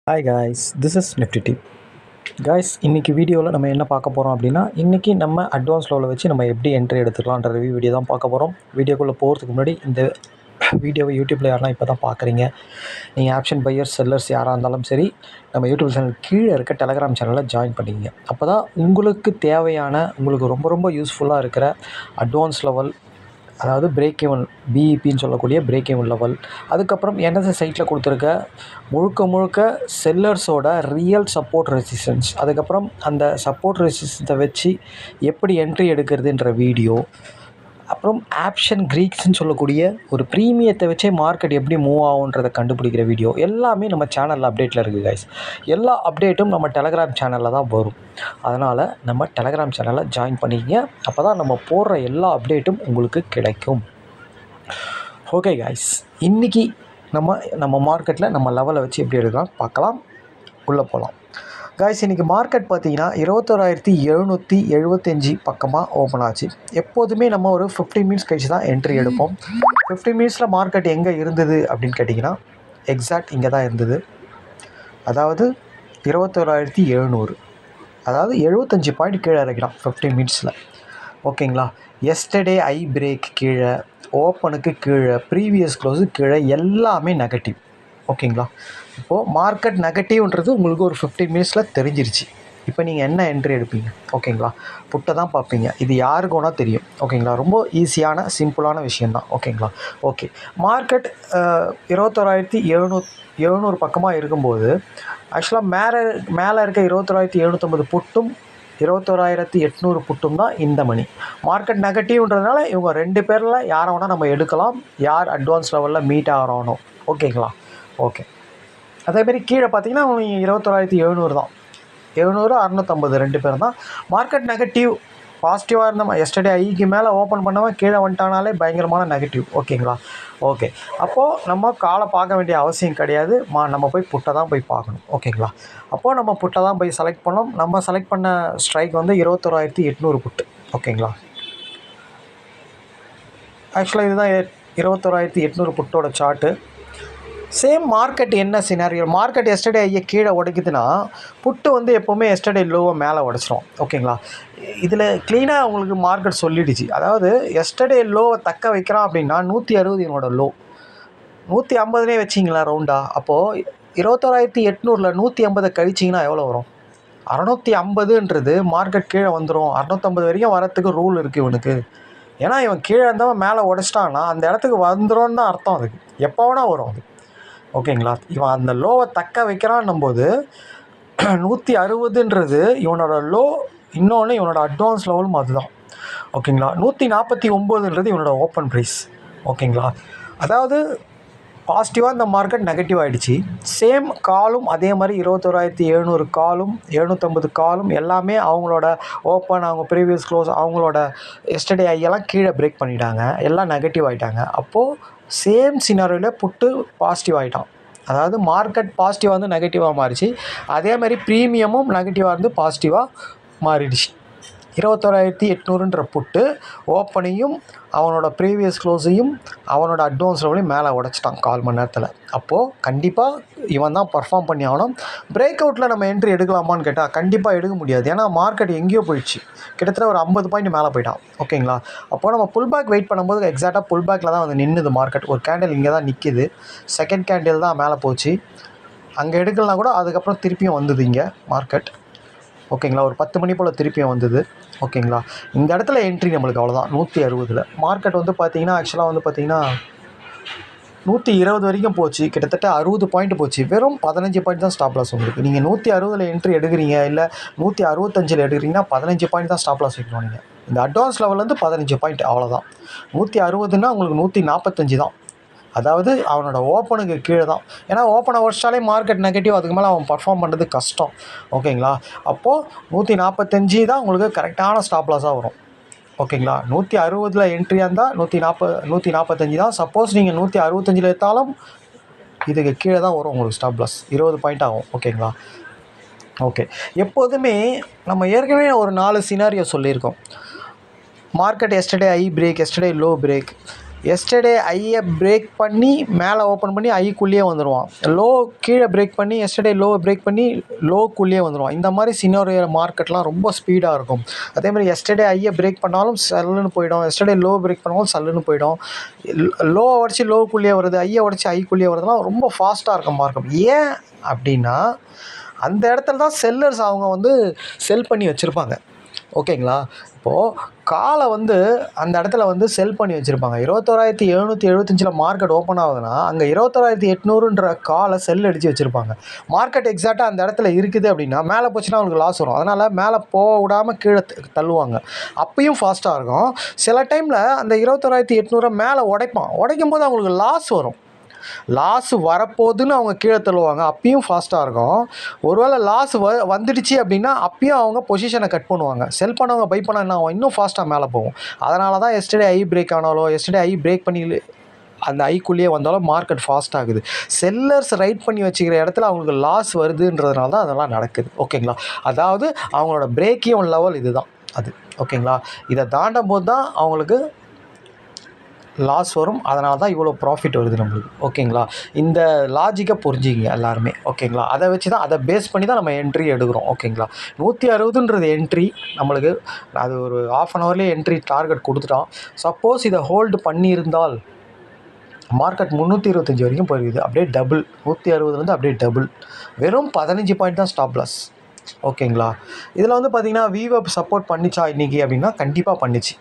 Hi guys, this is nifty tip. Guys, இன்றைக்கி வீடியோவில் நம்ம என்ன பார்க்க போகிறோம் அப்படின்னா, இன்றைக்கி நம்ம அட்வான்ஸ் லெவலில் வச்சு நம்ம எப்படி என்ட்ரி எடுத்துக்கலான்ற வீடியோ தான் பார்க்க போகிறோம். வீடியோக்குள்ளே போகிறதுக்கு முன்னாடி இந்த வீடியோவை யூடியூப்பில் யாரெல்லாம் இப்போ தான் பார்க்குறீங்க, நீங்கள் ஆப்ஷன் பையர்ஸ் செல்லர்ஸ் யாராக இருந்தாலும் சரி, நம்ம யூடியூப் சேனல் கீழே இருக்க டெலகிராம் சேனலில் ஜாயின் பண்ணிக்கிங்க. அப்போ தான் உங்களுக்கு தேவையான, உங்களுக்கு ரொம்ப ரொம்ப யூஸ்ஃபுல்லாக இருக்கிற அட்வான்ஸ் லெவல், அதாவது பிரேக் ஈவன் பிஇபின்னு சொல்லக்கூடிய பிரேக் ஈவன் லெவல், அதுக்கப்புறம் என்எஸ்எஸ் சைட்டில் கொடுத்துருக்க முழுக்க செல்லர்ஸோட ரியல் சப்போர்ட் ரெசிஸ்டன்ஸ், அதுக்கப்புறம் அந்த சப்போர்ட் ரெசிஸ்டன்ஸை வச்சு எப்படி என்ட்ரி எடுக்கிறதுன்ற வீடியோ, அப்புறம் ஆப்ஷன் க்ரீக்ஸ்ன்னு சொல்லக்கூடிய ஒரு ப்ரீமியத்தை வச்சே மார்க்கெட் எப்படி மூவ் ஆகுன்றதை கண்டுபிடிக்கிற வீடியோ எல்லாமே நம்ம சேனலில் அப்டேட்டில் இருக்குது கைஸ். எல்லா அப்டேட்டும் நம்ம டெலகிராம் சேனலில் தான் வரும். அதனால் நம்ம டெலகிராம் சேனலில் ஜாயின் பண்ணிக்கிங்க. அப்போ தான் நம்ம போடுற எல்லா அப்டேட்டும் உங்களுக்கு கிடைக்கும். ஓகே கைஸ், இன்றைக்கி நம்ம மார்க்கெட்டில் நம்ம லெவலை வச்சு எப்படி எடுக்கலாம் பார்க்கலாம். உள்ளே போகலாம் காய்ஸ். இன்றைக்கி மார்க்கெட் பார்த்திங்கன்னா 21,775 பக்கமாக ஓப்பன் ஆச்சு. எப்போதுமே நம்ம ஒரு 15 மினிட்ஸ் கழிச்சு தான் என்ட்ரி எடுப்போம். 15 மினிட்ஸில் மார்க்கெட் எங்கே இருந்தது அப்படின்னு கேட்டிங்கன்னா, எக்ஸாக்ட் இங்கே தான் இருந்தது. அதாவது 21,700, அதாவது 75 பாயிண்ட் கீழே இறக்கிடும் 15 மினிட்ஸில். ஓகேங்களா. எஸ்டர்டே ஐ பிரேக் கீழே, ஓப்பனுக்கு கீழே, ப்ரீவியஸ் க்ளோஸு கீழே, எல்லாமே நெகட்டிவ். ஓகேங்களா. இப்போது மார்க்கெட் நெகட்டிவ்ன்றது உங்களுக்கு ஒரு 15 மினிட்ஸில் தெரிஞ்சிருச்சு. இப்போ நீங்கள் என்ன என்ட்ரி எடுப்பீங்க? ஓகேங்களா. புட்டை தான் பார்ப்பீங்க. இது யாருக்கு வேணால் தெரியும். ஓகேங்களா. ரொம்ப ஈஸியான சிம்பிளான விஷயந்தான். ஓகேங்களா. ஓகே, மார்க்கெட் 21,700 பக்கமாக இருக்கும்போது ஆக்சுவலாக மேலே இருக்க 21,750 புட்டும் 21,800 புட்டும் தான் இந்த மணி. மார்க்கெட் நெகட்டிவ்ன்றதுனால இவங்க 2 பேரில் யாரை வேணால் நம்ம எடுக்கலாம், யார் அட்வான்ஸ் லெவலில் மீட் ஆகிறோனோ. ஓகேங்களா. ஓகே, அதேமாரி கீழே பார்த்தீங்கன்னா உங்களுக்கு 21,700 தான். 700, 650 2 பேர் தான். Market negative. பாசிட்டிவாக இருந்தோம். எஸ்டர்டே ஐக்கு மேலே ஓப்பன் பண்ணவன் கீழே வந்துட்டானாலே பயங்கரமான நெகட்டிவ். ஓகேங்களா. ஓகே, அப்போது நம்ம காலை பார்க்க வேண்டிய அவசியம் கிடையாது. நம்ம போய் புட்டை தான் போய் பார்க்கணும். ஓகேங்களா. அப்போது நம்ம புட்டை தான் போய் செலக்ட் பண்ணோம். நம்ம செலக்ட் பண்ண ஸ்ட்ரைக் வந்து 21,800 புட்டு. ஓகேங்களா. ஆக்சுவலாக இதுதான் 21,800 புட்டோட சார்ட்டு. சேம் மார்க்கெட் என்ன சினாரியோ, மார்க்கெட் எஸ்டர்டே ஐயை கீழே உடைக்குதுன்னா புட்டு வந்து எப்போவுமே எஸ்டர்டே லோவை மேலே உடச்சிரும். ஓகேங்களா. இதில் க்ளீனாக உங்களுக்கு மார்க்கெட் சொல்லிடுச்சு. அதாவது எஸ்டர்டே லோவை தக்க வைக்கிறான் அப்படின்னா 160 என்னோட லோ, 150 வச்சிங்களா ரவுண்டாக. அப்போது 21,800 150 கழிச்சிங்கன்னா எவ்வளோ வரும்? 650ன்றது மார்க்கெட் கீழே வந்துடும். 650 வரைக்கும் வரத்துக்கு ரூல் இருக்குது இவனுக்கு. ஏன்னா இவன் கீழே இருந்தவன் மேலே உடச்சிட்டான்னா அந்த இடத்துக்கு வந்துடும் தான் அர்த்தம். அதுக்கு எப்போ வேணால் வரும் அது. ஓகேங்களா. இவன் அந்த லோவை தக்க வைக்கிறான்னும் போது 160ன்றது இவனோட லோ. இன்னொன்று இவனோட அட்வான்ஸ் லெவலும் அதுதான். ஓகேங்களா. 149ன்றது இவனோட ஓப்பன் ப்ரைஸ். ஓகேங்களா. அதாவது பாசிட்டிவாக இந்த மார்க்கெட் நெகட்டிவ் ஆகிடுச்சு. சேம் காலும் அதே மாதிரி 21,700 காலும் 750 காலும் எல்லாமே அவங்களோட ஓப்பன், அவங்க ப்ரீவியஸ் க்ளோஸ், அவங்களோட எஸ்டர்டே ஐயெல்லாம் கீழே பிரேக் பண்ணிட்டாங்க. எல்லாம் நெகட்டிவ் ஆகிட்டாங்க. அப்போது சேம் சினாரியோவில் புட்டு பாசிட்டிவ் ஆகிட்டான். அதாவது மார்க்கெட் பாசிட்டிவாக வந்து நெகட்டிவாக மாறிச்சு. அதே மாதிரி ப்ரீமியமும் நெகட்டிவாக இருந்து பாசிட்டிவாக மாறிடுச்சு. 21,800ன்ற புட்டு ஓப்பனையும் அவனோட ப்ரீவியஸ் க்ளோஸையும் அவனோட அட்வான்ஸ் லெவலையும் மேலே உடச்சிட்டான் 4 மணி நேரத்தில். அப்போது கண்டிப்பாக இவன் தான் பர்ஃபார்ம் பண்ணி ஆகணும். பிரேக் அவுட்டில் நம்ம என்ட்ரி எடுக்கலாமான்னு கேட்டால் கண்டிப்பாக எடுக்க முடியாது. ஏன்னா மார்க்கெட் எங்கேயோ போயிடுச்சு. கிட்டத்தட்ட ஒரு 50 பாயிண்ட் மேலே போயிட்டான். ஓகேங்களா. அப்போது நம்ம புல் பேக் வெயிட் பண்ணும்போது எக்ஸாக்டாக புல் பேக்கில் தான் வந்து நின்றுது மார்க்கெட். ஒரு கேண்டில் இங்கே தான் நிற்கிது. செகண்ட் கேண்டில் தான் மேலே போச்சு. அங்கே எடுக்கலனா கூட அதுக்கப்புறம் திருப்பியும் வந்தது இங்கே மார்க்கெட். ஓகேங்களா. ஒரு 10 மணி போல் திருப்பியும் வந்தது. ஓகேங்களா. இந்த இடத்துல என்ட்ரி நம்மளுக்கு அவ்வளோதான். 160 மார்க்கெட் வந்து பார்த்திங்கன்னா ஆக்சுவலாக வந்து பார்த்திங்கன்னா 120 வரைக்கும் போச்சு. கிட்டத்தட்ட 60 பாயிண்ட் போச்சு. வெறும் 15 பாயிண்ட் தான் ஸ்டாப் லாஸ் உங்களுக்கு. நீங்கள் 160 என்ட்ரி எடுக்கிறீங்க, இல்லை 165 எடுக்கிறீங்கன்னா 15 பாயிண்ட் தான் ஸ்டாப் லாஸ் வைக்கணும். நீங்கள் இந்த அட்வான்ஸ் லெவல்லேருந்து 15 பாயிண்ட் அவ்வளோதான். 160ன்னா உங்களுக்கு 145 தான். அதாவது அவனோட ஓப்பனுக்கு கீழே தான். ஏன்னா ஓப்பனை உடச்சாலே மார்க்கெட் நெகட்டிவ், அதுக்கு மேலே அவன் பர்ஃபார்ம் பண்ணுறது கஷ்டம். ஓகேங்களா. அப்போது 145 தான் உங்களுக்கு கரெக்டான ஸ்டாப் லாஸாக வரும். ஓகேங்களா. 160 என்ட்ரியாக இருந்தால் 145 தான். சப்போஸ் நீங்கள் 165 எடுத்தாலும் இதுக்கு கீழே தான் வரும் உங்களுக்கு ஸ்டாப் லாஸ். 20 பாயிண்ட் ஆகும். ஓகேங்களா. ஓகே, எப்போதுமே நம்ம ஏற்கனவே ஒரு 4 சினாரியோ சொல்லியிருக்கோம். Market yesterday high break, yesterday low break, yesterday ஐயை பிரேக் பண்ணி மேலே ஓப்பன் பண்ணி ஐக்குள்ளேயே வந்துடுவான். லோ கீழே பிரேக் பண்ணி எஸ்டர்டே லோவை பிரேக் பண்ணி லோக்குள்ளேயே வந்துடுவான். இந்த மாதிரி சினாரியோ மார்க்கெட்லாம் ரொம்ப ஸ்பீடாக இருக்கும். அதேமாதிரி எஸ்டர்டே ஐயை பிரேக் பண்ணாலும் சல்லுன்னு போயிடும், எஸ்டர்டே லோ பிரேக் பண்ணாலும் சல்லுன்னு போயிடும். லோவை உடச்சி லோக்குள்ளேயே வருது, ஐயை உடச்சி ஐக்குள்ளேயே வருதுலாம் ரொம்ப ஃபாஸ்ட்டாக இருக்கும் மார்க்கெட். ஏன் அப்படின்னா அந்த இடத்துல தான் செல்லர்ஸ் அவங்க வந்து செல் பண்ணி வச்சுருப்பாங்க. ஓகேங்களா? இப்போது காலை வந்து அந்த இடத்துல வந்து செல் பண்ணி வச்சுருப்பாங்க. 21,775 மார்க்கெட் ஓப்பன் ஆகுதுன்னா அங்கே 21,800 காலை செல் அடித்து வச்சுருப்பாங்க. மார்க்கெட் எக்ஸாக்டாக அந்த இடத்துல இருக்குது அப்படின்னா மேலே போச்சுன்னா அவங்களுக்கு லாஸ் வரும். அதனால் மேலே போக விடாமல் கீழே தள்ளுவாங்க. அப்பயும் ஃபாஸ்ட்டாக இருக்கும். சில டைமில் அந்த 21,800 மேலே உடைக்கும் போது அவங்களுக்கு லாஸ் வரும். லாஸ் வரப்போகுதுன்னு அவங்க கீழே தள்ளுவாங்க. அப்பயும் ஃபாஸ்ட்டாக இருக்கும். ஒருவேளை லாஸ் வந்துடுச்சு அப்படின்னா அப்பயும் அவங்க பொசிஷனை கட் பண்ணுவாங்க. செல் பண்ணவங்க பை பண்ண என்ன ஆகும், இன்னும் ஃபாஸ்ட்டாக மேலே போகும். அதனால தான் எஸ்டர்டே ஐ பிரேக் ஆனாலோ எஸ்டர்டே ஐ பிரேக் பண்ணி அந்த ஐக்குள்ளேயே வந்தாலும் மார்க்கெட் ஃபாஸ்ட் ஆகுது. செல்லர்ஸ் ரைட் பண்ணி வச்சுக்கிற இடத்துல அவங்களுக்கு லாஸ் வருதுன்றதுனால தான் அதெல்லாம் நடக்குது. ஓகேங்களா? அதாவது அவங்களோட பிரேக்கிங் லெவல் இது தான் அது. ஓகேங்களா? இதை தாண்டும் போது தான் அவங்களுக்கு லாஸ் வரும். அதனால தான் இவ்வளோ ப்ராஃபிட் வருது நம்மளுக்கு. ஓகேங்களா? இந்த லாஜிக்கை புரிஞ்சுக்கிங்க எல்லாருமே. ஓகேங்களா? அதை வச்சு தான், அதை பேஸ் பண்ணி தான் நம்ம என்ட்ரி எடுக்கிறோம். ஓகேங்களா? 160ன்றது என்ட்ரி நம்மளுக்கு. அது ஒரு ½ அன் ஹவர்லேயே என்ட்ரி டார்கெட் கொடுத்துட்டோம். சப்போஸ் இதை ஹோல்டு பண்ணியிருந்தால் மார்க்கெட் 325 வரைக்கும் போயிருக்குது. அப்படியே டபுள் 160லேருந்து அப்படியே டபுள். வெறும் 15 பாயிண்ட் தான் ஸ்டாப் லாஸ். ஓகேங்களா? இதில் வந்து பார்த்திங்கன்னா விவப் சப்போர்ட் பண்ணிச்சா இன்றைக்கி அப்படின்னா கண்டிப்பாக பண்ணிச்சு.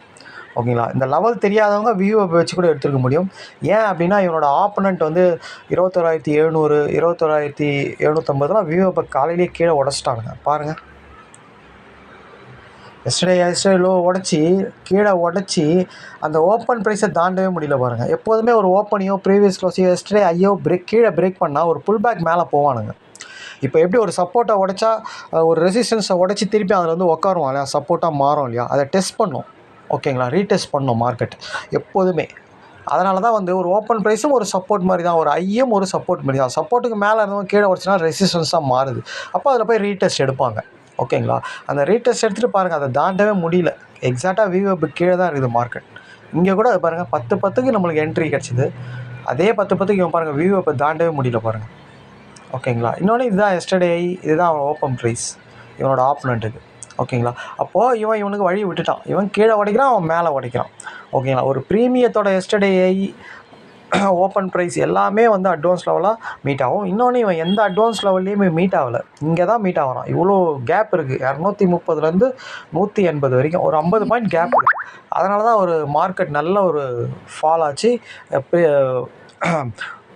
ஓகேங்களா? இந்த லெவல் தெரியாதவங்க வியூவை வச்சு கூட எடுத்துருக்க முடியும். ஏன் அப்படின்னா இவனோட ஆப்பனண்ட் வந்து 21,700 21,750 வியூவை காலையிலேயே கீழே உடச்சிட்டானுங்க. பாருங்கள், எஸ்டர்டே லோ உடச்சி கீழே உடச்சி அந்த ஓப்பன் ப்ரைஸை தாண்டவே முடியல. பாருங்கள், எப்போதுமே ஒரு ஓப்பனையோ ப்ரீவியஸ் க்ளோஸையோ எஸ்டர்டே ஐயோ கீழே பிரேக் பண்ணால் ஒரு புல் பேக் மேலே போவானுங்க. இப்போ எப்படி ஒரு சப்போர்ட்டை உடச்சா ஒரு ரெசிஸ்டன்ஸை உடச்சி திருப்பி அதில் வந்து உட்காருவோம் இல்லையா, சப்போர்ட்டாக மாறும் இல்லையா, அதை டெஸ்ட் பண்ணும். ஓகேங்களா? ரீடெஸ்ட் பண்ணணும் மார்க்கெட் எப்போதுமே. அதனால தான் வந்து ஒரு ஓப்பன் ப்ரைஸும் ஒரு சப்போர்ட் மாதிரி தான், ஒரு ஐயும் ஒரு சப்போர்ட் மாதிரி தான். சப்போர்ட்டுக்கு மேலே இருந்தவங்க கீழே உடச்சுனா ரெசிஸ்டன்ஸாக மாறுது. அப்போ அதில் போய் ரீடெஸ்ட் எடுப்பாங்க. ஓகேங்களா? அந்த ரீடெஸ்ட் எடுத்துகிட்டு பாருங்கள், அதை தாண்டவே முடியல. எக்ஸாக்டாக விவோ கீழே தான் இருக்குது மார்க்கெட். இங்கே கூட பாருங்கள் 10-10க்கு நம்மளுக்கு என்ட்ரி கிடச்சிது. அதே 10-10க்கு இவன் பாருங்கள் விவோ தாண்டவே முடியல பாருங்கள். ஓகேங்களா? இன்னொன்று இதுதான் எஸ்டர்டே, இதுதான் அவன் ஓப்பன் ப்ரைஸ் இவனோட ஆப்பனண்ட்டுக்கு. ஓகேங்களா? அப்போது இவனுக்கு வழி விட்டுட்டான். இவன் கீழே உடைக்கிறான், அவன் மேலே உடைக்கிறான். ஓகேங்களா? ஒரு ப்ரீமியத்தோட எஸ்டர்டே ஓப்பன் ப்ரைஸ் எல்லாமே வந்து அட்வான்ஸ் லெவலாக மீட் ஆகும். இன்னொன்று இவன் எந்த அட்வான்ஸ் லெவல்லையுமே மீட் ஆகலை, இங்கே தான் மீட் ஆகிறான். இவ்வளோ கேப் இருக்குது, 230லேருந்து 180 வரைக்கும் ஒரு 50 பாயிண்ட் கேப் இருக்குது. அதனால தான் ஒரு மார்க்கெட் நல்ல ஒரு ஃபால் ஆச்சு.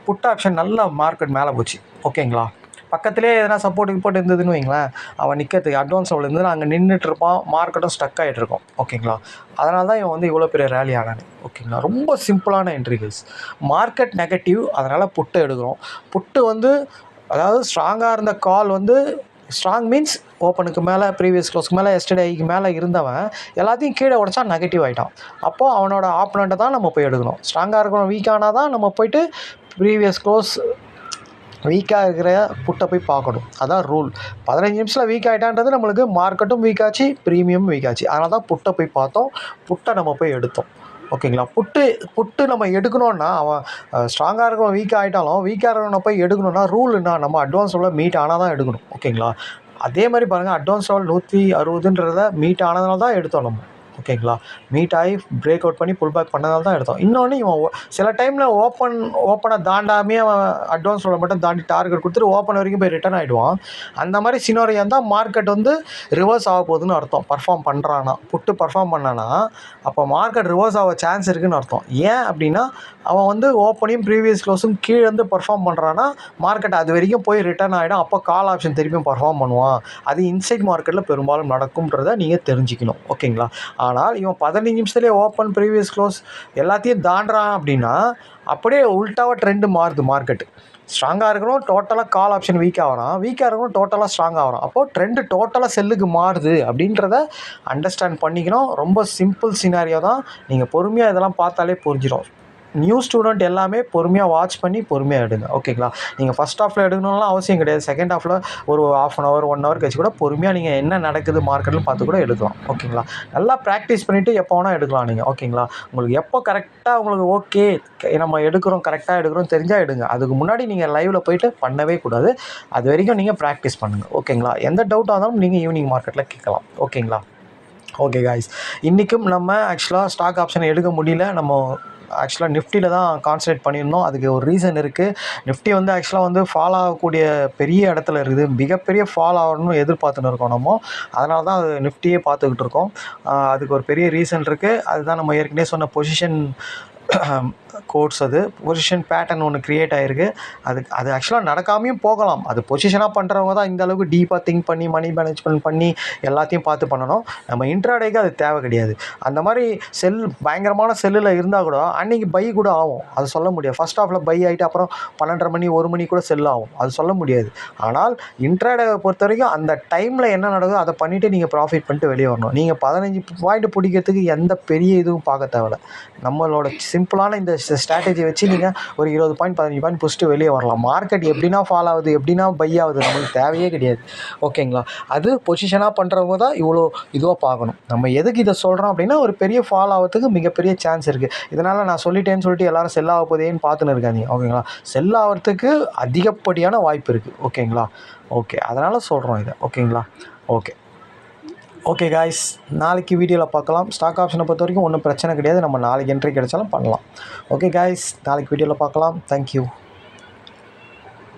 புட் ஆப்ஷன் நல்ல மார்க்கெட் மேலே போச்சு. ஓகேங்களா? பக்கத்துலேயே எதனா சப்போர்ட் இருந்ததுன்னு வைங்களேன், அவன் நிற்கிறதுக்கு அட்வான்ஸ் லெவல் இருந்து அங்கே நின்றுட்டுருப்பான், மார்க்கெட்டும் ஸ்டக் ஆகிட்ருக்கும். ஓகேங்களா? அதனால தான் இவன் வந்து இவ்வளோ பெரிய ரேலி ஆனானு. ஓகேங்களா? ரொம்ப சிம்பிளான என்ட்ரிகள்ஸ். மார்க்கெட் நெகட்டிவ், அதனால் புட்டு எடுக்கிறோம். புட்டு வந்து அதாவது ஸ்ட்ராங்காக இருந்த கால் வந்து ஸ்ட்ராங் மீன்ஸ் ஓப்பனுக்கு மேலே ப்ரீவியஸ் க்ளோஸ்க்கு மேலே எஸ்டர்டேக்கு மேலே இருந்தவன் எல்லாத்தையும் கீழே உடச்சா நெகட்டிவ் ஆகிட்டான். அப்போது அவனோட ஆப்பனண்ட்டை தான் நம்ம போய் எடுக்கணும். ஸ்ட்ராங்காக இருக்கணும், வீக்கானால் தான் நம்ம போய்ட்டு ப்ரீவியஸ் க்ளோஸ் வீக்காக இருக்கிற புட்டை போய் பார்க்கணும். அதான் ரூல். 15 நிமிஷத்தில் வீக் ஆகிட்டான்றது நம்மளுக்கு மார்க்கெட்டும் வீக் ஆச்சு, ப்ரீமியமும் வீக் ஆச்சு. அதனால தான் புட்டை போய் பார்த்தோம், புட்டை நம்ம போய் எடுத்தோம். ஓகேங்களா? புட்டு நம்ம எடுக்கணுன்னா அவன் ஸ்ட்ராங்காக இருக்கவன் வீக்காக ஆகிட்டாலும் வீக்காக இருக்கவனை போய் எடுக்கணுன்னா ரூல்னா நம்ம அட்வான்ஸ் லெவலில் மீட் ஆனால் தான் எடுக்கணும். ஓகேங்களா? அதே மாதிரி பாருங்கள், அட்வான்ஸ் லெவல் 160ன்றதை மீட் ஆனதுனால தான் எடுத்தோம் நம்ம. ஓகேங்களா? மீட் ஆகி பிரேக் அவுட் பண்ணி புல் பேக் பண்ணதால் தான் எடுத்தோம். இன்னொன்று இவன் சில டைமில் ஓப்பனை தாண்டாமே அவன் அட்வான்ஸ் லெவல் மட்டும் தாண்டி டார்கெட் கொடுத்துட்டு ஓப்பன் வரைக்கும் போய் ரிட்டர்ன் ஆகிடுவான். அந்த மாதிரி சினாரியோ தான் மார்க்கெட் வந்து ரிவர்ஸ் ஆக போகுதுன்னு அர்த்தம். பர்ஃபார்ம் பண்ணுறான்னா, புட்டு பர்ஃபார்ம் பண்ணானா அப்போ மார்க்கெட் ரிவர்ஸ் ஆக சான்ஸ் இருக்குதுன்னு அர்த்தம். ஏன் அப்படின்னா அவன் வந்து ஓப்பனையும் ப்ரீவியஸ் க்ளோஸும் கீழே வந்து பர்ஃபார்ம் பண்ணுறான்னா மார்க்கெட் அது வரைக்கும் போய் ரிட்டர்ன் ஆகிடும். அப்போ கால் ஆப்ஷன் திருப்பியும் பர்ஃபார்ம் பண்ணுவான். அது இன்சைட் மார்க்கெட்டில் பெரும்பாலும் நடக்கும்ன்றதை நீங்கள் தெரிஞ்சுக்கணும். ஓகேங்களா? ஆனால் இவன் 15 நிமிஷத்துலேயே ஓப்பன் ப்ரீவியஸ் க்ளோஸ் எல்லாத்தையும் தாண்டுறான் அப்படின்னா அப்படியே உல்ட்டாவாக ட்ரெண்டு மாறுது. மார்க்கெட்டு ஸ்ட்ராங்காக இருக்கணும், டோட்டலாக கால் ஆப்ஷன் வீக்காக ஆகிறான், வீக்காக இருக்கணும், டோட்டலாக ஸ்ட்ராங்காக ஆகிறான். அப்போது ட்ரெண்டு டோட்டலாக செல்லுக்கு மாறுது அப்படின்றத அண்டர்ஸ்டாண்ட் பண்ணிக்கணும். ரொம்ப சிம்பிள் சினாரியோ தான், நீங்கள் பொறுமையாக இதெல்லாம் பார்த்தாலே புரிஞ்சிடும். நியூ ஸ்டூடெண்ட் எல்லாமே பொறுமையாக வாட்ச் பண்ணி பொறுமையாக எடுங்க. ஓகேங்களா? நீங்கள் ஃபஸ்ட் ஹாஃபில் எடுக்கணும்லாம் அவசியம் கிடையாது. செகண்ட் ஹாஃபில் ஒரு ½ அன் ஹவர் 1 ஹவர் கழிச்சு கூட பொறுமையாக நீங்கள் என்ன நடக்குது மார்க்கெட்டில் பார்த்து கூட எடுக்கலாம். ஓகேங்களா? நல்லா ப்ராக்டிஸ் பண்ணிவிட்டு எப்போ வேணால் எடுக்கலாம் நீங்கள். ஓகேங்களா? உங்களுக்கு எப்போ கரெக்டாக உங்களுக்கு ஓகே நம்ம எடுக்கிறோம் கரெக்டாக எடுக்கிறோம் தெரிஞ்சால் எடுங்க. அதுக்கு முன்னாடி நீங்கள் லைவில் போய்ட்டு பண்ணவே கூடாது. அது வரைக்கும் நீங்கள் ப்ராக்டிஸ் பண்ணுங்கள். ஓகேங்களா? எந்த டவுட்டாக இருந்தாலும் நீங்கள் ஈவினிங் மார்க்கெட்டில் கேட்கலாம். ஓகேங்களா? ஓகே காய்ஸ், இன்றைக்கும் நம்ம ஆக்சுவலாக ஸ்டாக் ஆப்ஷன் எடுக்க முடியல. நம்ம ஆக்சுவலாக நிஃப்டியில் தான் கான்சன்ட்ரேட் பண்ணியிருந்தோம். அதுக்கு ஒரு ரீசன் இருக்குது. நிஃப்டி வந்து ஆக்சுவலாக வந்து ஃபால் ஆகக்கூடிய பெரிய இடத்துல இருக்குது. மிகப்பெரிய ஃபால் ஆகணும்னு எதிர்பார்த்துன்னு இருக்கோம் நம்ம. அதனால தான் அது நிஃப்டியே பார்த்துக்கிட்டு இருக்கோம். அதுக்கு ஒரு பெரிய ரீசன் இருக்குது. அதுதான் நம்ம ஏற்கனவே சொன்ன பொசிஷன் கோட்ஸ், அது பொசிஷன் பேட்டர்ன் ஒன்று க்ரியேட் ஆகிருக்கு. அது ஆக்சுவலாக நடக்காமையும் போகலாம். அது பொசிஷனாக பண்ணுறவங்க தான் இந்த அளவுக்கு டீப்பாக திங்க் பண்ணி மணி மேனேஜ்மெண்ட் பண்ணி எல்லாத்தையும் பார்த்து பண்ணணும். நம்ம இன்ட்ராடேக்கு அது தேவை கிடையாது. அந்த மாதிரி பயங்கரமான செல்லில் இருந்தால் கூட அன்றைக்கி பை கூட ஆகும். அது சொல்ல முடியாது. ஃபஸ்ட் ஹாஃபில் பை ஆகிட்டு அப்புறம் 12:30 மணி 1 மணி கூட செல் ஆகும். அது சொல்ல முடியாது. ஆனால் இன்ட்ராடேவை பொறுத்த வரைக்கும் அந்த டைமில் என்ன நடக்குதோ அதை பண்ணிவிட்டு நீங்கள் ப்ராஃபிட் பண்ணிட்டு வெளியே வரணும். நீங்கள் 15 பாயிண்ட் பிடிக்கிறதுக்கு எந்த பெரிய இதுவும் பார்க்க தேவையில்ல. நம்மளோட சிம்பிளான இந்த ஸ்ட்ராட்டஜி வச்சு நீங்கள் ஒரு 20 பாயிண்ட் 15 பாயிண்ட் பிடிச்சிட்டு வெளியே வரலாம். மார்க்கெட் எப்படின்னா ஃபால் ஆகுது எப்படின்னா பை ஆகுது நம்மளுக்கு தேவையே கிடையாது. ஓகேங்களா? அது பொசிஷனாக பண்ணுறவங்க தான் இவ்வளோ இதுவாக பார்க்கணும். நம்ம எதுக்கு இதை சொல்கிறோம் அப்படின்னா ஒரு பெரிய ஃபால் ஆகிறதுக்கு மிகப்பெரிய சான்ஸ் இருக்குது. இதனால் நான் சொல்லிட்டேன்னு சொல்லிட்டு எல்லோரும் செல் ஆக போதேன்னு பார்த்துன்னு இருக்காங்க. ஓகேங்களா? செல் ஆகிறதுக்கு அதிகப்படியான வாய்ப்பு இருக்குது. ஓகேங்களா? ஓகே, அதனால் சொல்கிறோம் இதை. ஓகேங்களா? ஓகே காய்ஸ், நாளைக்கு வீடியோவில் பார்க்கலாம். ஸ்டாக் ஆப்ஷனை பொறுத்த வரைக்கும் ஒன்றும் பிரச்சனை கிடையாது. நம்ம நாளைக்கு என்ட்ரி கிடைச்சாலும் பண்ணலாம். ஓகே காய்ஸ், நாளைக்கு வீடியோவில் பார்க்கலாம். தேங்க்யூ.